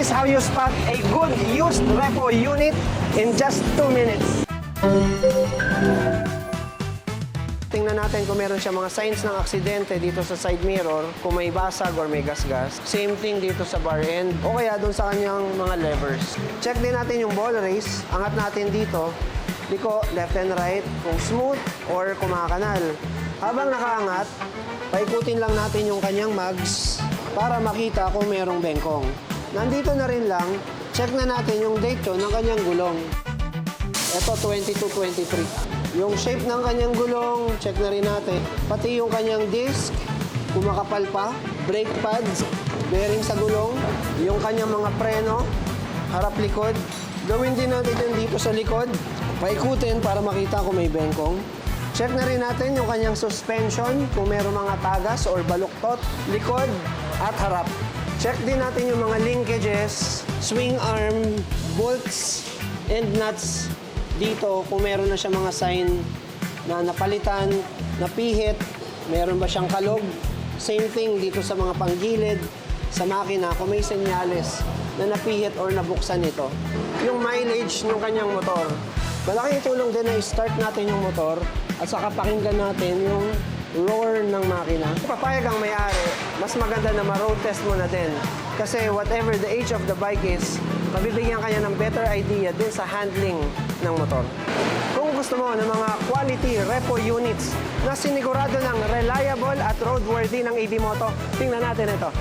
is how you spot a good used repo unit in just 2 minutes. Tingnan natin kung meron siya mga signs ng aksidente dito sa side mirror, kung may basag or may gasgas. Same thing dito sa bar end o kaya dun sa kanyang mga levers. Check din natin yung ball race. Angat natin dito. Liko, left and right, kung smooth or kumakanal. Habang nakaangat, paikutin lang natin yung kanyang mags para makita kung merong bengkong. Nandito na rin lang, check na natin yung date ng kanyang gulong. Ito, 22-23. Yung shape ng kanyang gulong, check na rin natin. Pati yung kanyang disc, kung makapal pa, brake pads, bearing sa gulong, yung kanyang mga preno, harap-likod. Gawin din natin yun dito sa likod. Paikutin para makita kung may bengkong. Check na rin natin yung kanyang suspension, kung mayroong mga tagas or baluktot, likod at harap. Check din natin yung mga linkages, swing arm, bolts, and nuts dito kung meron na siya mga sign na napalitan, napihit, meron ba siyang kalog. Same thing dito sa mga panggilid, sa makina kung may senyales na napihit or nabuksan ito. Yung mileage ng kanyang motor. Malaking tulong din na i-start natin yung motor at saka pakinggan natin yung roar ng makina. Papayag ang may-ari, mas maganda na ma-road test mo na din. Kasi whatever the age of the bike is, mabibigyan kanya ng better idea din sa handling ng motor. Kung gusto mo ng mga quality repo units na sinigurado ng reliable at roadworthy ng AB Moto, tingnan natin ito.